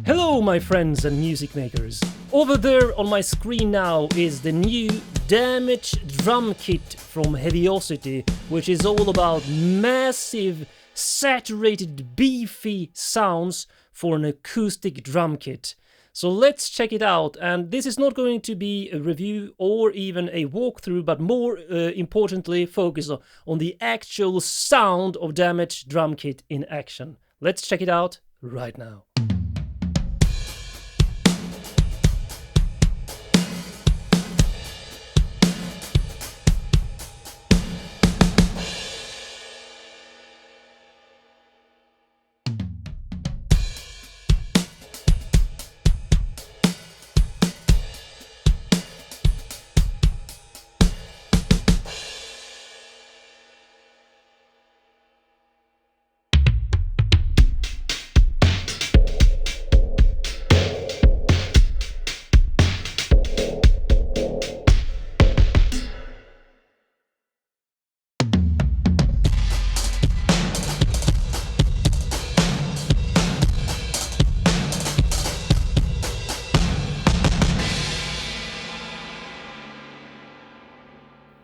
Hello my friends and music makers. Over there on my screen now is the new damaged drum kit from Heaviosity, which is all about massive, saturated, beefy sounds for an acoustic drum kit. So let's check it out, and this is not going to be a review or even a walkthrough, but more importantly focus on the actual sound of damaged drum kit in action. Let's check it out right now.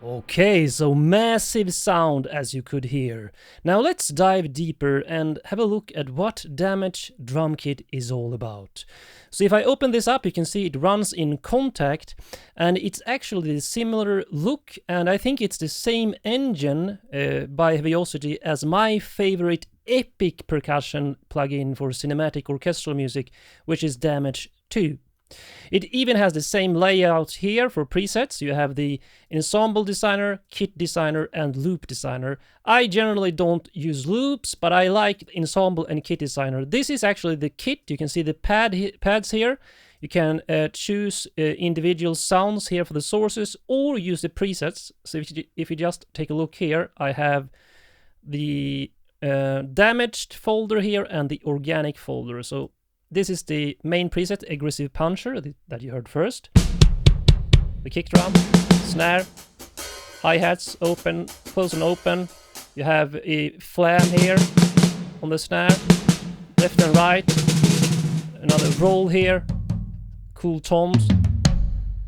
Okay, so massive sound as you could hear. Now let's dive deeper and have a look at what damaged drum kit is all about. So if I open this up, you can see it runs in Contact, and it's actually a similar look, and I think it's the same engine by Heaviosity as my favorite epic percussion plugin for cinematic orchestral music, which is Damage 2. It even has the same layout here for presets. You have the ensemble designer, kit designer, and loop designer. I generally don't use loops, but I like ensemble and kit designer. This is actually the kit. You can see the pads here. You can choose individual sounds here for the sources or use the presets. So if you just take a look here, I have the damaged folder here and the organic folder. So this is the main preset, Aggressive Puncher, that you heard first. The kick drum, snare, hi-hats, open, close and open. You have a flam here on the snare, left and right. Another roll here, cool toms.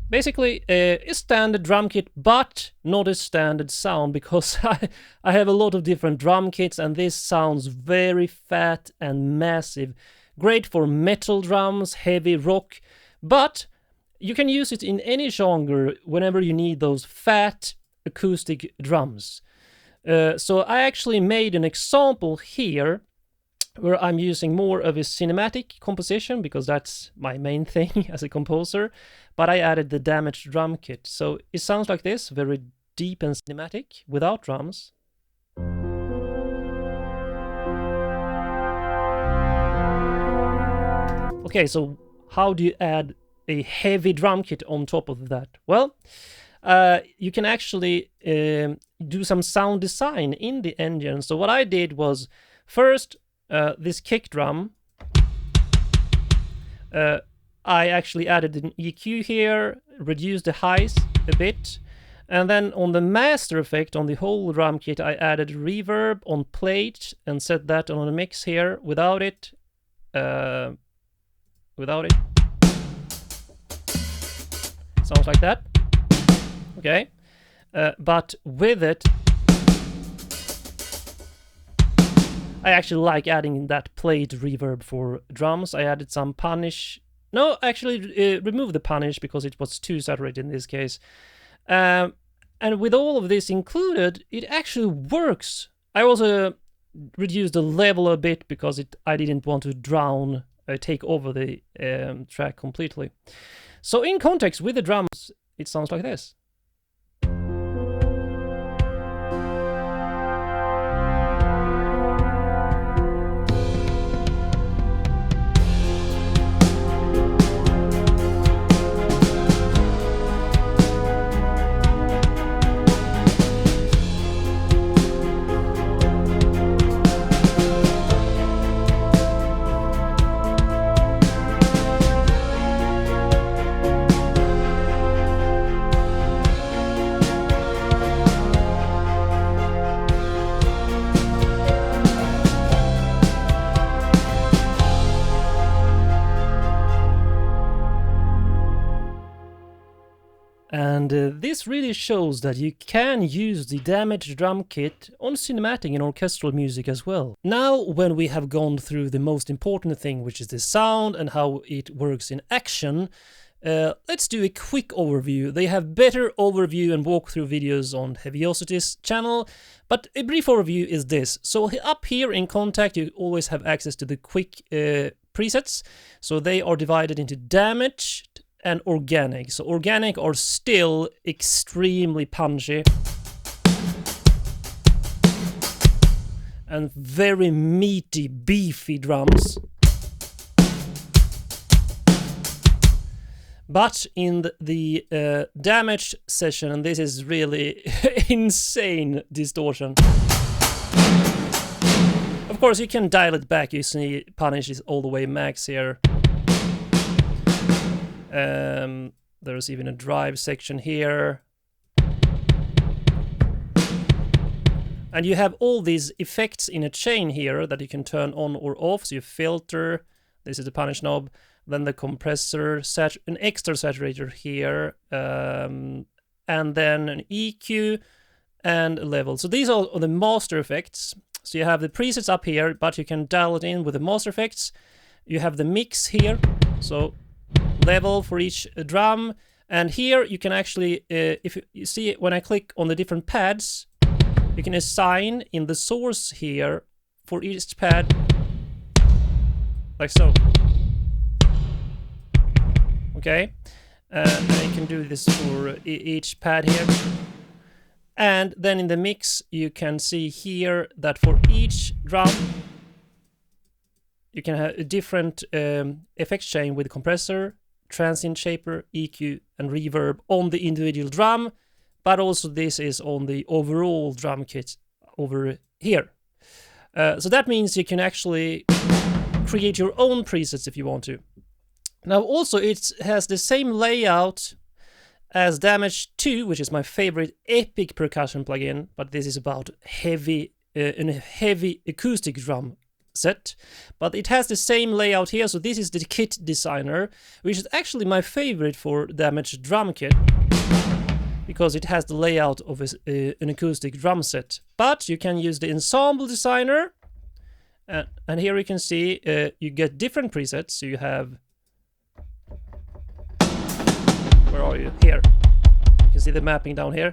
Basically a standard drum kit, but not a standard sound, because I have a lot of different drum kits and this sounds very fat and massive. Great for metal drums, heavy rock, but you can use it in any genre whenever you need those fat acoustic drums. So I actually made an example here where I'm using more of a cinematic composition because that's my main thing as a composer, but I added the damaged drum kit. So it sounds like this, very deep and cinematic without drums. Okay, so how do you add a heavy drum kit on top of that? Well, you can actually do some sound design in the engine. So what I did was, first, this kick drum, I actually added an EQ here, reduced the highs a bit, and then on the master effect on the whole drum kit, I added reverb on plate and set that on a mix here without it. Sounds like that. Okay. But with it, I actually like adding that plate reverb for drums. I added some punish. No, actually remove the punish because it was too saturated in this case. And with all of this included, it actually works. I also reduced the level a bit because I didn't want to take over the track completely. So in context with the drums, it sounds like this. And this really shows that you can use the damaged drum kit on cinematic and orchestral music as well. Now, when we have gone through the most important thing, which is the sound and how it works in action, let's do a quick overview. They have better overview and walkthrough videos on Heaviosity's channel, but a brief overview is this. So up here in Contact, you always have access to the quick presets. So they are divided into damaged and organic. So organic are still extremely punchy and very meaty, beefy drums. But in the damaged session, and this is really insane distortion. Of course, you can dial it back. You see punish is all the way max here. There's even a drive section here. And you have all these effects in a chain here that you can turn on or off. So you filter, this is the punish knob, then the compressor, an extra saturator here, and then an EQ and a level. So these are the master effects. So you have the presets up here, but you can dial it in with the master effects. You have the mix here, so level for each drum, and here you can actually, if you see when I click on the different pads, you can assign in the source here for each pad, like so. Okay, and you can do this for each pad here. And then in the mix, you can see here that for each drum, you can have a different effects chain with compressor, transient shaper, EQ, and reverb on the individual drum, but also this is on the overall drum kit over here. So that means you can actually create your own presets if you want to. Now also it has the same layout as Damage 2, which is my favorite epic percussion plugin, but this is about heavy acoustic drum set. But it has the same layout here, so this is the kit designer, which is actually my favorite for Damage drum kit, because it has the layout of an acoustic drum set. But you can use the ensemble designer, and here you can see you get different presets. So you have, where are you? Here. You can see the mapping down here.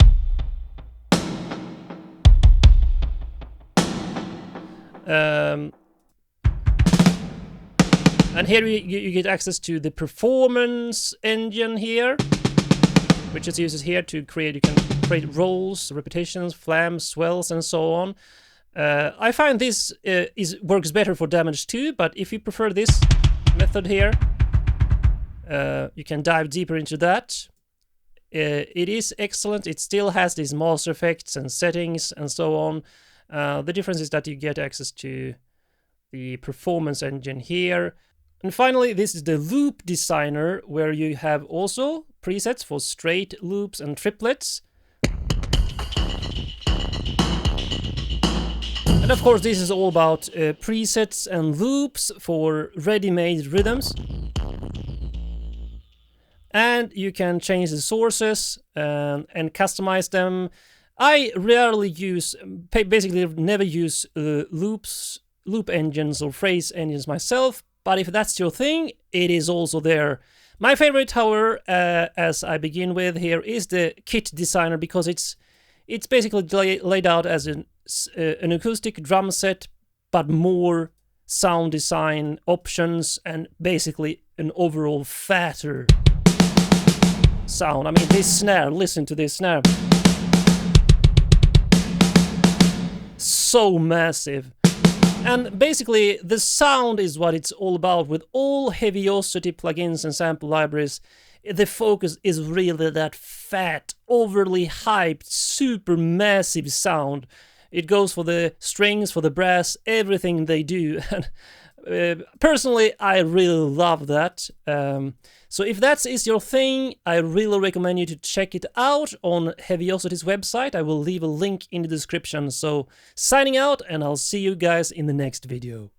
And here you get access to the performance engine here, which is used here to create, you can create rolls, repetitions, flams, swells, and so on. I find this works better for Damage 2, but if you prefer this method here, you can dive deeper into that. It is excellent. It still has these master effects and settings and so on. The difference is that you get access to the performance engine here. And finally, this is the loop designer, where you have also presets for straight loops and triplets. And of course, this is all about presets and loops for ready-made rhythms. And you can change the sources and customize them. I rarely use, basically never use loop engines or phrase engines myself, but if that's your thing, it is also there. My favorite, however, as I begin with here, is the kit designer, because it's basically laid out as an acoustic drum set, but more sound design options and basically an overall fatter sound. I mean, this snare, listen to this snare. So massive. And basically, the sound is what it's all about. With all Heaviosity plugins and sample libraries, the focus is really that fat, overly hyped, super massive sound. It goes for the strings, for the brass, everything they do. And personally, I really love that. So if that is your thing, I really recommend you to check it out on Heaviosity's website. I will leave a link in the description. So signing out, and I'll see you guys in the next video.